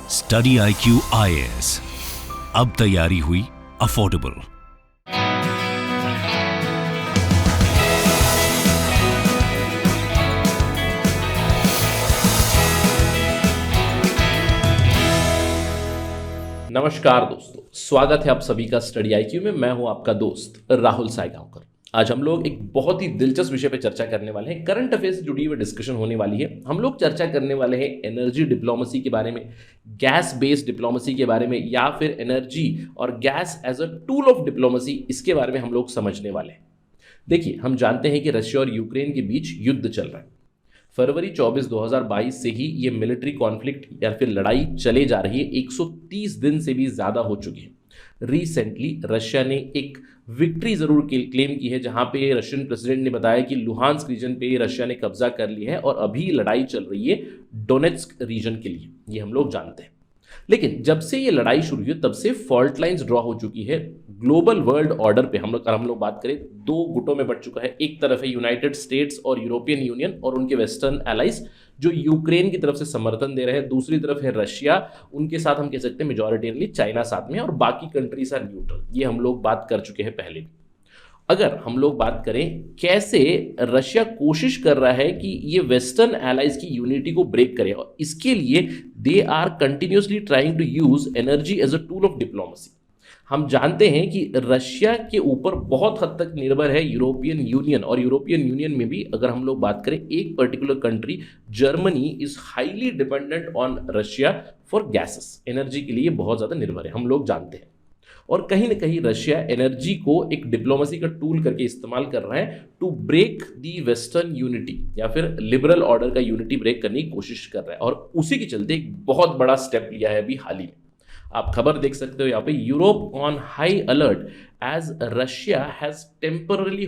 Study IQ IAS, अब तैयारी हुई अफोर्डेबल। नमस्कार दोस्तों, स्वागत है आप सभी का स्टडी IQ में। मैं हूं आपका दोस्त राहुल सायगांवकर। आज हम लोग एक बहुत ही दिलचस्प विषय पे चर्चा करने वाले हैं। करंट अफेयर से जुड़ी हुई डिस्कशन होने वाली है। हम लोग चर्चा करने वाले हैं एनर्जी डिप्लोमेसी के बारे में, गैस बेस्ड डिप्लोमेसी के बारे में, या फिर एनर्जी और gas as a tool of diplomacy, इसके बारे में हम लोग समझने वाले हैं। देखिए, हम जानते हैं कि रशिया और यूक्रेन के बीच युद्ध चल रहा है। फरवरी 24, 2022 से ही ये मिलिट्री कॉन्फ्लिक्ट या फिर लड़ाई चले जा रही है। 130 दिन से भी ज़्यादा हो चुकी है। रिसेंटली रशिया ने एक विक्ट्री ज़रूर क्लेम की है, जहां पे रशियन प्रेसिडेंट ने बताया कि लुहांस्क रीजन पे रशिया ने कब्जा कर लिया है और अभी लड़ाई चल रही है डोनेट्स्क रीजन के लिए। ये हम लोग जानते हैं। लेकिन जब से ये लड़ाई शुरू हुई तब से फॉल्ट लाइंस ड्रॉ हो चुकी है। ग्लोबल वर्ल्ड ऑर्डर पे हम लोग बात करें, दो गुटों में बंट चुका है। एक तरफ है यूनाइटेड स्टेट्स और यूरोपियन यूनियन और उनके वेस्टर्न एलाइज जो यूक्रेन की तरफ से समर्थन दे रहे हैं। दूसरी तरफ है रशिया, उनके साथ हम कह सकते हैं मेजॉरिटेरली चाइना साथ में, और बाकी कंट्रीज आर न्यूट्रल। ये हम लोग बात कर चुके हैं पहले भी। अगर हम लोग बात करें कैसे रशिया कोशिश कर रहा है कि ये वेस्टर्न एलाइज की यूनिटी को ब्रेक करे, और इसके लिए they are continuously trying to use energy as a tool of diplomacy. हम जानते हैं कि रशिया के ऊपर बहुत हद तक निर्भर है यूरोपियन यूनियन, और यूरोपियन यूनियन में भी अगर हम लोग बात करें एक particular country Germany is highly dependent on Russia for gases. Energy के लिए बहुत ज़्यादा निर्भर है, हम लोग जानते हैं। और कहीं ना कहीं रशिया एनर्जी को एक डिप्लोमेसी का टूल करके इस्तेमाल कर रहा है to break the western unity, या फिर लिबरल ऑर्डर का यूनिटी ब्रेक करने की कोशिश कर रहा है। और उसी के चलते एक बहुत बड़ा स्टेप लिया है अभी हाल ही में। आप खबर देख सकते हो यहाँ पे, Europe on high alert as Russia has temporarily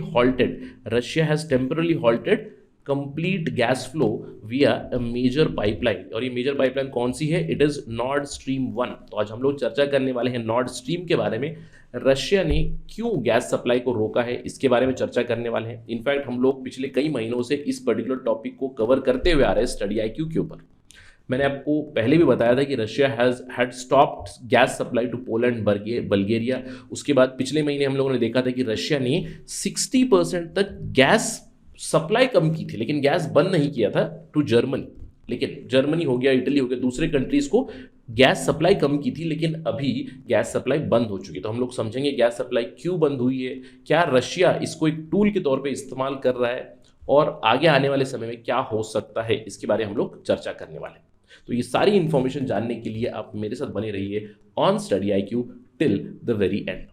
halted complete gas flow via a major pipeline. और ये मेजर पाइपलाइन कौन सी है? It is Nord Stream 1। तो आज हम लोग चर्चा करने वाले हैं नॉर्ड स्ट्रीम के बारे में। रशिया ने क्यों गैस सप्लाई को रोका है, इसके बारे में चर्चा करने वाले हैं। इनफैक्ट हम लोग पिछले कई महीनों से इस पर्टिकुलर टॉपिक को कवर करते हुए आ रहे हैं स्टडी IQ के ऊपर। मैंने आपको पहले भी बताया था कि Russia had stopped gas supply to Poland, Bulgaria. उसके बाद पिछले महीने हम लोगों ने देखा था कि रशिया ने 60% तक गैस सप्लाई कम की थी, लेकिन गैस बंद नहीं किया था टू जर्मनी। लेकिन जर्मनी हो गया, इटली हो गया, दूसरे कंट्रीज को गैस सप्लाई कम की थी, लेकिन अभी गैस सप्लाई बंद हो चुकी है। तो हम लोग समझेंगे गैस सप्लाई क्यों बंद हुई है, क्या रशिया इसको एक टूल के तौर पे इस्तेमाल कर रहा है, और आगे आने वाले समय में क्या हो सकता है, इसके बारे में हम लोग चर्चा करने वाले हैं। तो ये सारी इंफॉर्मेशन जानने के लिए आप मेरे साथ बने रहिए on Study IQ till the very and.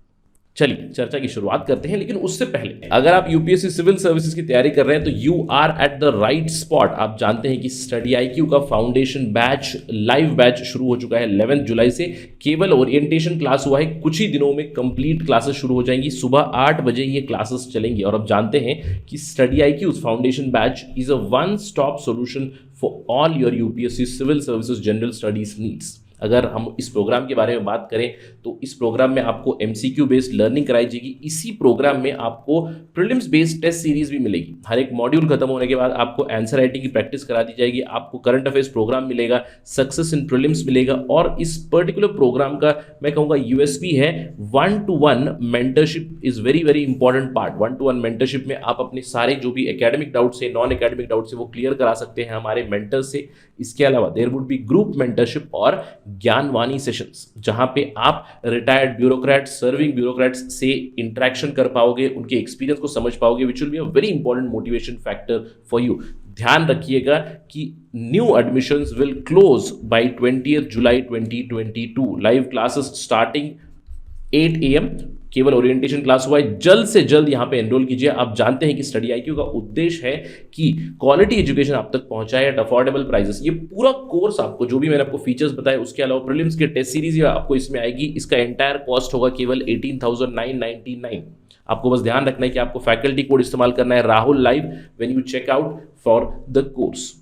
चलिए चर्चा की शुरुआत करते हैं, लेकिन उससे पहले अगर आप यूपीएससी सिविल सर्विसेज की तैयारी कर रहे हैं तो you are at the right spot. आप जानते हैं कि स्टडी IQ का फाउंडेशन बैच, लाइव बैच शुरू हो चुका है 11 जुलाई से। केवल ओरिएंटेशन क्लास हुआ है, कुछ ही दिनों में कंप्लीट क्लासेस शुरू हो जाएंगी। सुबह 8 बजे ये क्लासेस चलेंगी। और अब जानते हैं कि study IQ foundation batch is a one stop solution for all your UPSC civil services general studies needs. अगर हम इस प्रोग्राम के बारे में बात करें तो इस प्रोग्राम में आपको MCQ बेस्ड लर्निंग कराई जाएगी। इसी प्रोग्राम में आपको प्रीलिम्स बेस्ड टेस्ट सीरीज भी मिलेगी। हर एक मॉड्यूल खत्म होने के बाद आपको आंसर राइटिंग की प्रैक्टिस करा दी जाएगी। आपको करंट अफेयर्स प्रोग्राम मिलेगा, सक्सेस इन प्रीलिम्स मिलेगा। और इस पर्टिकुलर प्रोग्राम का मैं कहूँगा USP है 1-to-1 mentorship is very very important part. 1-to-1 mentorship में आप अपने सारे जो भी एकेडमिक डाउट्स है, नॉन एकेडमिक डाउट्स है, वो क्लियर करा सकते हैं हमारे मेंटर से। इसके अलावा there would be group mentorship और ज्ञानवाणी सेशंस, जहां पे आप रिटायर्ड ब्यूरोक्रेट्स, सर्विंग ब्यूरोक्रेट्स से इंटरेक्शन कर पाओगे, उनके एक्सपीरियंस को समझ पाओगे, which will be a very important motivation factor for you. ध्यान रखिएगा कि new admissions will close by 20 July 2022। Live classes starting 8 AM। केवल ओरिएंटेशन क्लास हुआ है, जल्द से जल्द यहाँ पे एनरोल कीजिए। आप जानते हैं कि स्टडी IQ का उद्देश्य है कि क्वालिटी एजुकेशन आप तक पहुंचाए एट अफोर्डेबल प्राइसेस। ये पूरा कोर्स आपको, जो भी मैंने आपको फीचर्स बताए, उसके अलावा प्रीलिम्स के टेस्ट सीरीज आपको इसमें आएगी। इसका एंटायर कॉस्ट होगा केवल 18,999। आपको बस ध्यान रखना है कि आपको फैकल्टी कोड इस्तेमाल करना है Rahul live when you check out for the course.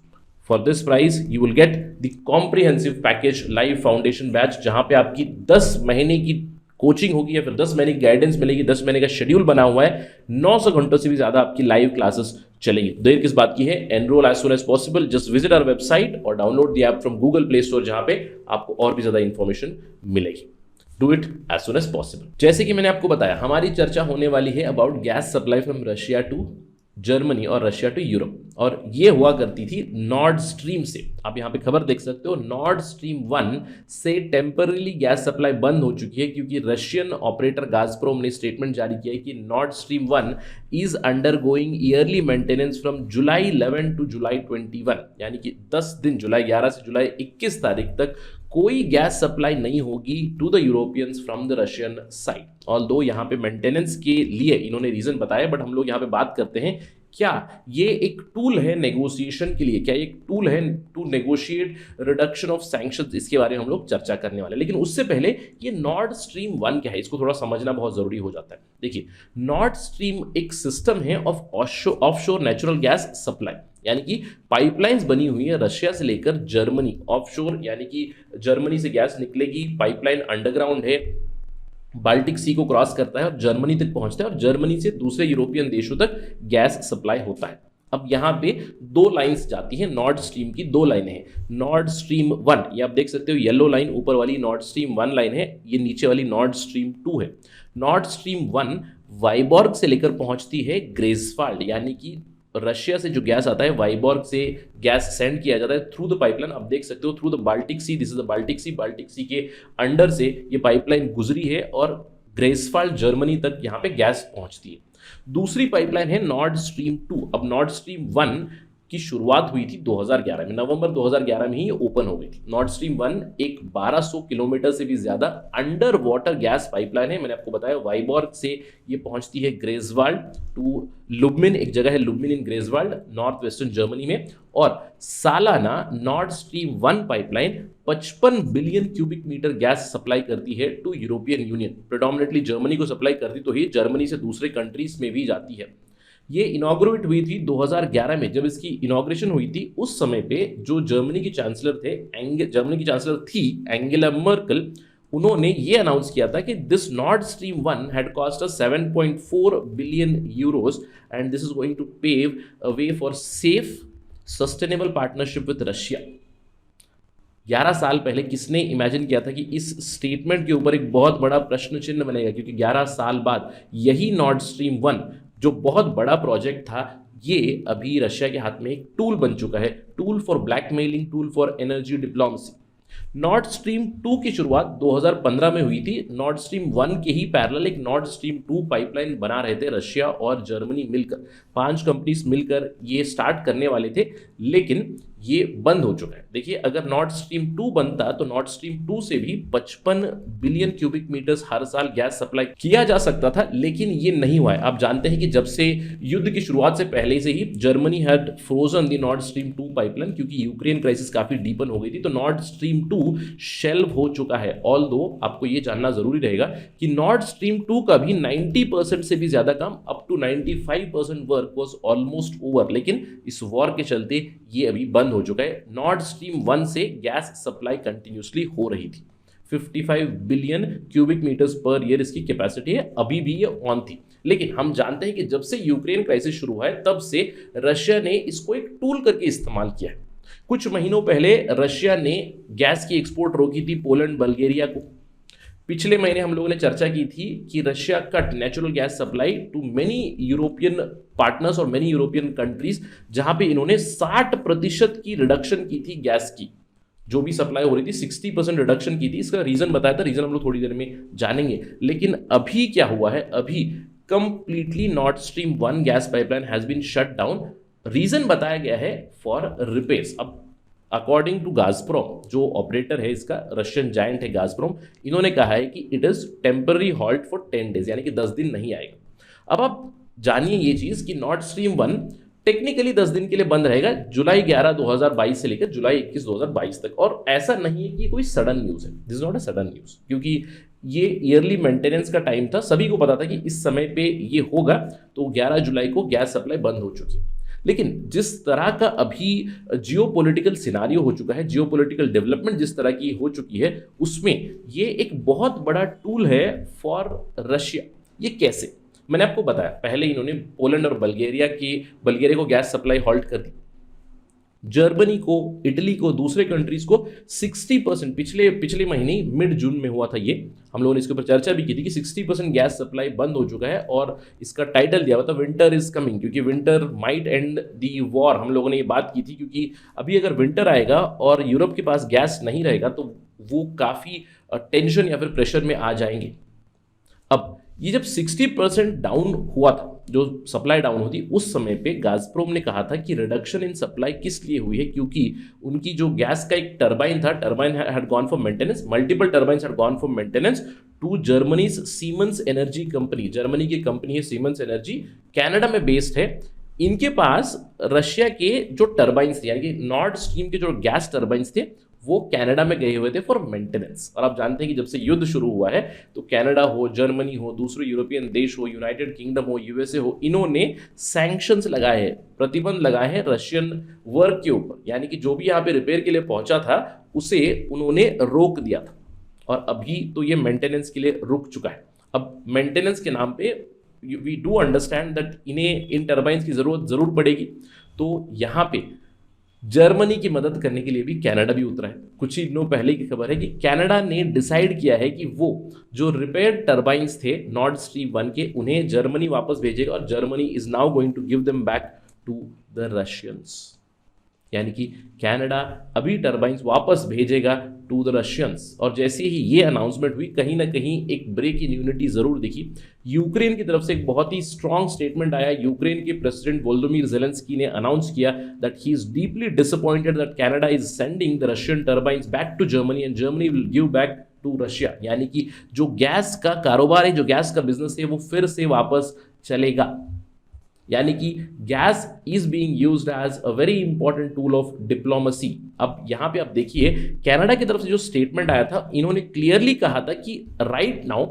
For this price you will get the comprehensive package live foundation batch, जहां पे आपकी 10 महीने की कोचिंग होगी या फिर 10 महीने की गाइडेंस मिलेगी, 10 महीने का शेड्यूल बना हुआ है, 900 घंटों से भी ज़्यादा आपकी लाइव क्लासेस चलेगी। देर किस बात की है, enrol as soon as possible, just visit our website और download the app from Google Play Store, जहां पे आपको और भी ज़्यादा इंफॉर्मेशन मिलेगी। Do it as soon as possible. जैसे कि मैंने आपको बताया, हमारी चर्चा होने वाली है about gas supply from Russia to Germany और रशिया टू यूरोप, और ये हुआ करती थी नॉर्ड स्ट्रीम से। आप यहाँ पे खबर देख सकते हो, नॉर्ड स्ट्रीम 1 से टेम्पररीली गैस सप्लाई बंद हो चुकी है, क्योंकि रशियन ऑपरेटर गाज़प्रोम ने स्टेटमेंट जारी किया है कि Nord Stream 1 is undergoing yearly maintenance from July 11 to July 21, यानी कि 10 दिन, जुलाई 11 से जुलाई 21 तारीख तक कोई गैस सप्लाई नहीं होगी to the Europeans from the Russian side. Although यहाँ पे मेंटेनेंस के लिए इन्होंने रीजन बताया, बट हम लोग यहाँ पे बात करते हैं क्या ये एक टूल है नेगोशिएशन के लिए, क्या ये एक टूल है to negotiate reduction of sanctions, इसके बारे में हम लोग चर्चा करने वाले हैं। लेकिन उससे पहले ये नॉर्ड स्ट्रीम 1 क्या है, इसको थोड़ा समझना बहुत जरूरी हो जाता है। देखिए, नॉर्ड स्ट्रीम एक सिस्टम है of offshore natural gas supply, यानी कि पाइपलाइंस बनी हुई है रशिया से लेकर जर्मनी, ऑफशोर यानी कि जर्मनी से गैस निकलेगी, पाइपलाइन अंडरग्राउंड है, बाल्टिक सी को क्रॉस करता है और जर्मनी तक पहुंचता है, और जर्मनी से दूसरे यूरोपियन देशों तक गैस सप्लाई होता है। अब यहाँ पे 2 लाइंस जाती हैं, नॉर्ड स्ट्रीम की 2 लाइनें हैं। नॉर्ड स्ट्रीम 1, ये आप देख सकते हो, येलो लाइन ऊपर वाली नॉर्ड स्ट्रीम 1 लाइन है, ये नीचे वाली नॉर्ड स्ट्रीम 2 है। नॉर्ड स्ट्रीम 1 वाइबॉर्ग से लेकर पहुंचती है ग्रेसफाल्ड, यानी कि रशिया से जो गैस आता है, वाइबॉर्ग से गैस सेंड किया जाता है थ्रू द पाइपलाइन। आप देख सकते हो through the Baltic Sea, this is the Baltic Sea, Baltic Sea के अंडर से ये पाइपलाइन गुजरी है और ग्रेसफाल्ड जर्मनी तक यहाँ पे गैस पहुंचती है। दूसरी पाइपलाइन है नॉर्ड स्ट्रीम 2। अब नॉर्ड स्ट्रीम 1 की शुरुआत हुई थी 2011 में, नवंबर 2011 में ही ये ओपन हो गई थी। नॉर्ड स्ट्रीम 1 एक 1200 किलोमीटर से भी ज्यादा अंडर वाटर गैस पाइपलाइन है। मैंने आपको बताया वाइबॉर्ग से ये पहुंचती है ग्रेसवाल्ड टू लुब्मिन, एक जगह है Lubmin in Greifswald, north western Germany में, और सालाना Nord Stream 1 pipeline 55 billion cubic metre gas supply करती है to European Union. Predominantly Germany को सप्लाई करती तो ही जर्मनी से दूसरे कंट्रीज में भी जाती है। ये इनॉग्रेट हुई थी 2011 में। जब इसकी इनॉग्रेशन हुई थी उस समय पे जो जर्मनी की चांसलर थे, जर्मनी की चांसलर थी एंगेला मर्केल, उन्होंने ये अनाउंस किया था कि this Nord Stream 1 had cost us 7.4 billion euros and this is going to pave a way for safe sustainable partnership with Russia. 11 साल पहले किसने इमेजिन किया था कि इस स्टेटमेंट के ऊपर एक बहुत बड़ा प्रश्न चिन्ह बनेगा, क्योंकि 11 साल बाद यही नॉर्ड स्ट्रीम 1 जो बहुत बड़ा प्रोजेक्ट था, ये अभी रशिया के हाथ में एक टूल बन चुका है, tool for blackmailing, tool for energy diplomacy. Nord Stream 2 की शुरुआत 2015 में हुई थी। नॉर्ड स्ट्रीम 1 के ही पैरेलल एक नॉर्ड स्ट्रीम 2 पाइपलाइन बना रहे थे रशिया और जर्मनी मिलकर, 5 कंपनीज मिलकर ये स्टार्ट करने वाले थे, लेकिन ये बंद हो चुका है। देखिए, अगर नॉर्ड स्ट्रीम 2 बनता तो नॉर्ड स्ट्रीम 2 से भी 55 बिलियन क्यूबिक मीटर्स हर साल गैस सप्लाई किया जा सकता था, लेकिन ये नहीं हुआ है। आप जानते हैं कि जब से युद्ध की शुरुआत से पहले से ही Germany had frozen the Nord Stream 2 pipeline, क्योंकि यूक्रेन क्राइसिस काफी डीपन हो गई थी, तो नॉर्ड स्ट्रीम 2 शेल्व हो चुका है। ऑल्दो आपको ये जानना जरूरी रहेगा कि नॉर्ड स्ट्रीम 2 का भी 90% से भी ज्यादा काम, up to 95% work was almost over, लेकिन इस वॉर के चलते ये अभी बंद हो चुका है। नॉर्ड स्ट्रीम 1 से गैस सप्लाई कंटिन्यूसली हो रही थी, 55 billion cubic metres per year इसकी कैपेसिटी है, अभी भी ये ऑन थी। लेकिन हम जानते हैं कि जब से यूक्रेन क्राइसिस शुरू हुआ है तब से रशिया ने इसको एक टूल करके इस्तेमाल किया है। कुछ महीनों पहले रशिया ने गैस की एक्सपोर्ट रोकी थी पोलैंड, बल्गेरिया को। पिछले महीने हम लोगों ने चर्चा की थी कि Russia cut natural gas supply to many European partners और मेनी यूरोपियन कंट्रीज, जहां पे इन्होंने 60% की रिडक्शन की थी गैस की, जो भी सप्लाई हो रही थी 60% रिडक्शन की थी। इसका रीजन बताया था, रीजन हम लोग थोड़ी देर में जानेंगे। लेकिन अभी क्या हुआ है, अभी completely Nord Stream 1 gas pipeline has been shut down. Reason बताया गया है फॉर रिपेयर्स। अब अकॉर्डिंग टू गाज़प्रोम, जो ऑपरेटर है इसका, रशियन जायंट है गाज़प्रोम, इन्होंने कहा है कि it is temporary halt for 10 days, यानी कि 10 दिन नहीं आएगा। अब आप जानिए ये चीज कि नॉर्ड स्ट्रीम 1 टेक्निकली 10 दिन के लिए बंद रहेगा, जुलाई 11 2022 से लेकर जुलाई 21 2022 तक। और ऐसा नहीं है कि कोई सडन न्यूज है, this is not a sudden news, क्योंकि ये ईयरली मेंटेनेंस का टाइम था, सभी को पता था कि इस समय पे ये होगा, तो 11 जुलाई को गैस सप्लाई बंद हो चुकी है। लेकिन जिस तरह का अभी जियोपॉलिटिकल सिनारियो हो चुका है, जियोपॉलिटिकल डेवलपमेंट जिस तरह की हो चुकी है, उसमें ये एक बहुत बड़ा टूल है फॉर रशिया। ये कैसे? मैंने आपको बताया, पहले इन्होंने पोलैंड और बल्गेरिया को गैस सप्लाई हॉल्ट कर दी, जर्मनी को, इटली को, दूसरे कंट्रीज को 60% पिछले महीने मिड जून में हुआ था ये, हम लोगों ने इसके ऊपर चर्चा भी की थी कि 60% गैस सप्लाई बंद हो चुका है और इसका टाइटल दिया हुआ था विंटर इज कमिंग, क्योंकि winter might and the war, हम लोगों ने ये बात की थी, क्योंकि अभी अगर विंटर आएगा और यूरोप के पास गैस नहीं रहेगा तो वो काफ़ी टेंशन या फिर प्रेशर में आ जाएंगे। अब ये जब 60% डाउन हुआ था, जो सप्लाई डाउन होती, उस समय पे गाज़प्रोम ने कहा था कि रिडक्शन इन सप्लाई किस लिए हुई है, क्योंकि उनकी जो गैस का एक टरबाइन था, turbine had gone for maintenance, multiple turbines had gone for maintenance to Germany's Siemens Energy company. Germany की कंपनी है सीमेंस एनर्जी, कनाडा में बेस्ड है। इनके पास रशिया के जो टरबाइंस थे, यानी कि नॉर्ड स्ट्रीम के जो गैस टरबाइंस थे, वो कनाडा में गए हुए थे फॉर मेंटेनेंस। और आप जानते हैं कि जब से युद्ध शुरू हुआ है तो कनाडा हो, जर्मनी हो, दूसरे यूरोपियन देश हो, यूनाइटेड किंगडम हो, यूएसए हो, इन्होंने सैंक्शंस लगाए हैं, प्रतिबंध लगाए हैं रशियन वर्क के ऊपर, यानी कि जो भी यहाँ पे रिपेयर के लिए पहुंचा था उसे उन्होंने रोक दिया था। और अभी तो ये मेंटेनेंस के लिए रुक चुका है। अब मेंटेनेंस के नाम पे वी डू अंडरस्टैंड दैट इन्हें इन टर्बाइंस की जरूरत जरूर पड़ेगी, तो यहाँ पे जर्मनी की मदद करने के लिए भी कनाडा भी उतरा है। कुछ ही दिनों पहले की खबर है कि कनाडा ने डिसाइड किया है कि वो जो रिपेयर टर्बाइंस थे नॉर्ड स्ट्रीम 1 के, उन्हें जर्मनी वापस भेजेगा और Germany is now going to give them back to the Russians. यानी कि कनाडा अभी टर्बाइंस वापस भेजेगा टू द रशियंस। और जैसे ही ये अनाउंसमेंट हुई, कहीं ना कहीं एक ब्रेक इन यूनिटी जरूर दिखी। यूक्रेन की तरफ से एक बहुत ही स्ट्रॉन्ग स्टेटमेंट आया। यूक्रेन के प्रेसिडेंट वोलोदिमीर ज़ेलेंस्की ने अनाउंस किया that he is deeply disappointed that Canada is sending the Russian turbines back to Germany and Germany will give back to Russia. यानी कि जो गैस का कारोबार है, जो गैस का बिजनेस है, वो फिर से वापस चलेगा। यानी कि gas is being used as a very important tool of diplomacy. अब यहां पे आप देखिए, कनाडा की तरफ से जो स्टेटमेंट आया था, इन्होंने क्लियरली कहा था कि right now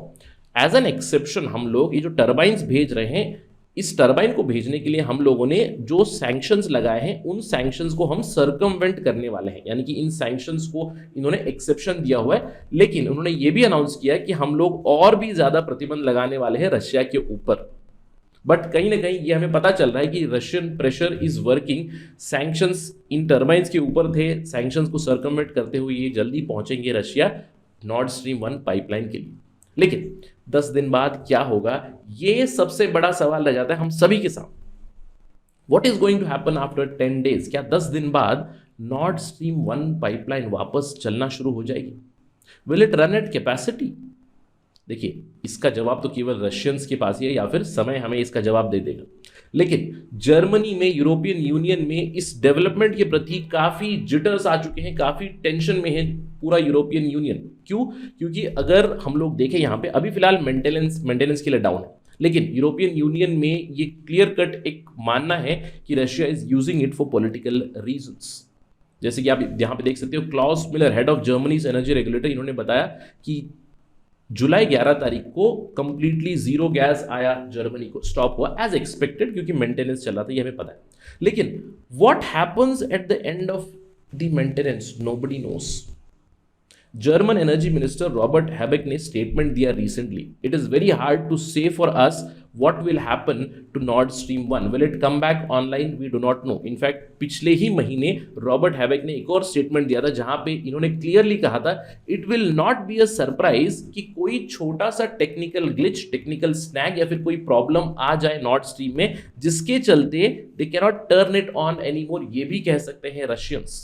as an exception हम लोग ये जो टर्बाइंस भेज रहे हैं, इस टर्बाइन को भेजने के लिए हम लोगों ने जो सैंक्शंस लगाए हैं, उन सैंक्शंस को हम सर्कमवेंट करने वाले हैं। यानी कि इन सैंक्शंस को इन्होंने एक्सेप्शन दिया हुआ है, लेकिन उन्होंने ये भी अनाउंस किया कि हम लोग और भी ज्यादा प्रतिबंध लगाने वाले हैं रशिया के ऊपर। बट कहीं ना कहीं ये हमें पता चल रहा है कि Russian pressure is working. Sanctions in turbines के ऊपर थे, सैंक्शंस को सर्कमवेंट करते हुए ये जल्दी पहुंचेंगे रशिया नॉर्ड स्ट्रीम 1 पाइपलाइन के लिए। लेकिन 10 दिन बाद क्या होगा, ये सबसे बड़ा सवाल रह जाता है हम सभी के सामने। What is going to happen after 10 days? क्या 10 दिन बाद नॉर्ड स्ट्रीम 1 पाइपलाइन वापस चलना शुरू हो जाएगी? Will it run at capacity? देखिए, इसका जवाब तो केवल रशियंस के पास ही है, या फिर समय हमें इसका जवाब दे देगा। लेकिन जर्मनी में, यूरोपियन यूनियन में इस डेवलपमेंट के प्रति काफ़ी जिटर्स आ चुके हैं, काफ़ी टेंशन में है पूरा यूरोपियन यूनियन। क्यों? क्योंकि अगर हम लोग देखें यहाँ पे, अभी फिलहाल मेंटेनेंस के लिए डाउन है, लेकिन यूरोपियन यूनियन में ये क्लियर कट एक मानना है कि Russia is using it for political reasons. जैसे कि आप यहाँ पे देख सकते हो, Klaus Müller, head of Germany's energy regulator, इन्होंने बताया कि जुलाई 11 तारीख को कंप्लीटली जीरो गैस आया जर्मनी को, स्टॉप हुआ एज एक्सपेक्टेड, क्योंकि मेंटेनेंस चल रहा था, ये हमें पता है। लेकिन what happens at the end of the maintenance, nobody knows. German energy minister Robert Habeck ने स्टेटमेंट दिया recently, it is very hard to say for us what will happen to Nord Stream 1, will it come back online, we do not know. In fact, पिछले ही महीने Robert Habeck ने एक और statement दिया था, जहां पे इन्होंने क्लियरली कहा था it will not be a surprise कि कोई छोटा सा टेक्निकल ग्लिच, टेक्निकल स्नैग या फिर कोई प्रॉब्लम आ जाए नॉर्ड स्ट्रीम में, जिसके चलते they can not turn it on any more. ये भी कह सकते हैं रशियंस।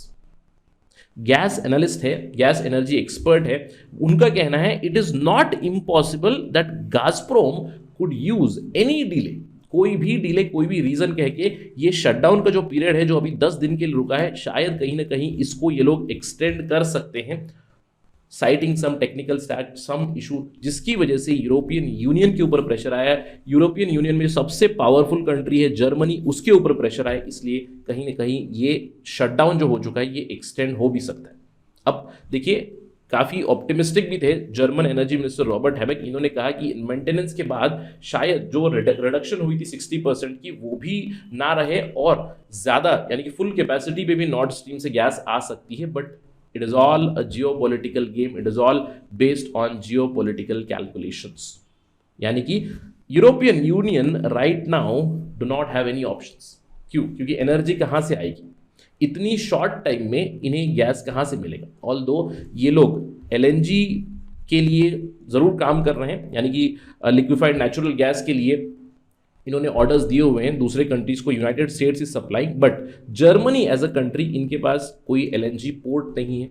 गैस एनालिस्ट है, गैस एनर्जी एक्सपर्ट है, उनका कहना है it is not impossible that Gazprom could use any delay, कोई भी डिले, कोई भी रीजन कह के ये शटडाउन का जो पीरियड है, जो अभी 10 दिन के लिए रुका है, शायद कहीं ना कहीं इसको ये लोग एक्सटेंड कर सकते हैं, citing some technical stack, some issue, जिसकी वजह से यूरोपियन यूनियन के ऊपर प्रेशर आया। यूरोपियन यूनियन में सबसे पावरफुल कंट्री है जर्मनी, उसके ऊपर प्रेशर आया, इसलिए कहीं ना कहीं ये शटडाउन जो हो चुका है ये एक्सटेंड हो भी सकता है। अब देखिए, काफ़ी ऑप्टिमिस्टिक भी थे। German energy minister Robert Habeck, इन्होंने कहा कि मेंटेनेंस के बाद शायद जो रिडक्शन हुई थी 60% की वो भी ना रहे और ज़्यादा यानी कि फुल कैपेसिटी पे भी नॉर्ड स्ट्रीम से गैस आ सकती है। But it is all a geopolitical game, it is all based on geopolitical calculations. यानी कि European union right now do not have any options. क्यों? क्योंकि एनर्जी कहाँ से आएगी? इतनी शॉर्ट टाइम में इन्हें गैस कहाँ से मिलेगा? ऑल्दो ये लोग एलएनजी के लिए ज़रूर काम कर रहे हैं, यानी कि लिक्विफाइड नेचुरल गैस के लिए इन्होंने ऑर्डर्स दिए हुए हैं दूसरे कंट्रीज़ को। United States is supplying, but Germany as a country, इनके पास कोई एलएनजी पोर्ट नहीं है,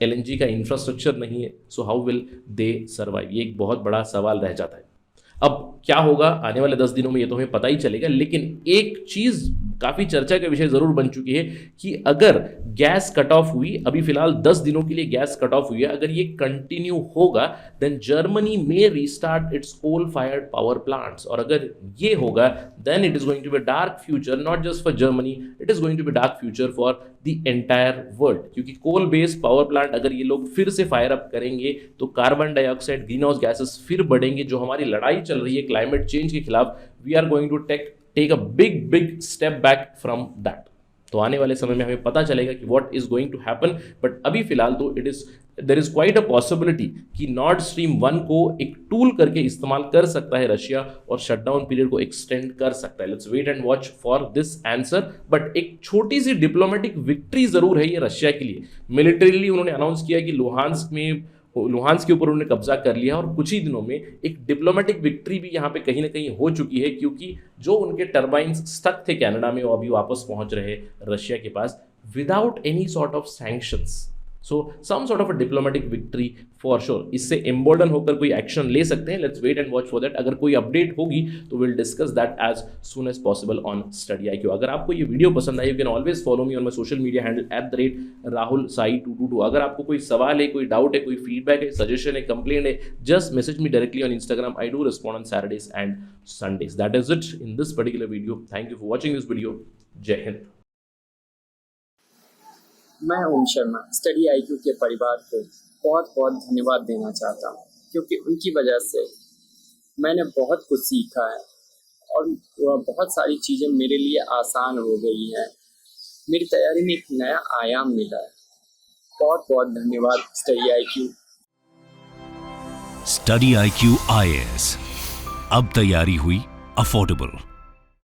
एलएनजी का इंफ्रास्ट्रक्चर नहीं है। So how will they survive? ये एक बहुत बड़ा सवाल रह जाता है। अब क्या होगा आने वाले 10 दिनों में, ये तो हमें पता ही चलेगा। लेकिन एक चीज़ काफ़ी चर्चा का विषय ज़रूर बन चुकी है कि अगर गैस कट ऑफ हुई, अभी फिलहाल 10 दिनों के लिए गैस कट ऑफ हुई है, अगर ये कंटिन्यू होगा देन जर्मनी में restart its coal fired power plants. और अगर ये होगा then it is going to be dark future, not just for Germany, it is going to be dark future for the entire world. क्योंकि coal based power plant अगर ये लोग फिर से फायर अप करेंगे तो carbon dioxide, green house gases फिर बढ़ेंगे। जो हमारी लड़ाई चल रही है क्लाइमेट चेंज के खिलाफ, we are going to take a big step back from that. तो आने वाले समय में हमें पता चलेगा कि what is going to happen. But अभी फिलहाल तो there is quite a possibility कि नॉर्ड स्ट्रीम 1 को एक टूल करके इस्तेमाल कर सकता है रशिया और शटडाउन पीरियड को एक्सटेंड कर सकता है। Let's wait and watch for this answer. But एक छोटी सी डिप्लोमेटिक विक्ट्री जरूर है ये रशिया के लिए। मिलिटरीली उन्होंने अनाउंस किया कि लुहांस्क के ऊपर उन्होंने कब्जा कर लिया और कुछ ही दिनों में एक डिप्लोमेटिक विक्ट्री भी यहाँ पे कहीं ना कहीं हो चुकी है, क्योंकि जो उनके टर्बाइन्स स्टक थे कनाडा में वो अभी वापस पहुंच रहे रशिया के पास without any sort of sanctions. So some sort of a diplomatic victory for sure. इससे एम्बोर्डन होकर कोई एक्शन ले सकते हैं। Let's wait and watch for that. अगर कोई अपडेट होगी तो will discuss that as soon as possible on Study IQ। अगर आपको ये वीडियो पसंद आई, you can always follow me on my social media handle @RahulSai222। अगर आपको कोई सवाल है, कोई डाउट है, कोई फीडबैक है, सजेशन है, कंप्लेंट है, just message me directly on Instagram. I do respond on Saturdays and Sundays. That is it in this particular video. Thank you for watching this video. Jai Hind. मैं ओम Sharma study IQ के परिवार को बहुत बहुत धन्यवाद देना चाहता हूँ, क्योंकि उनकी वजह से मैंने बहुत कुछ सीखा है और बहुत सारी चीज़ें मेरे लिए आसान हो गई हैं। मेरी तैयारी में एक नया आयाम मिला है। बहुत बहुत धन्यवाद study IQ। Study IQ IAS, अब तैयारी हुई अफोर्डेबल।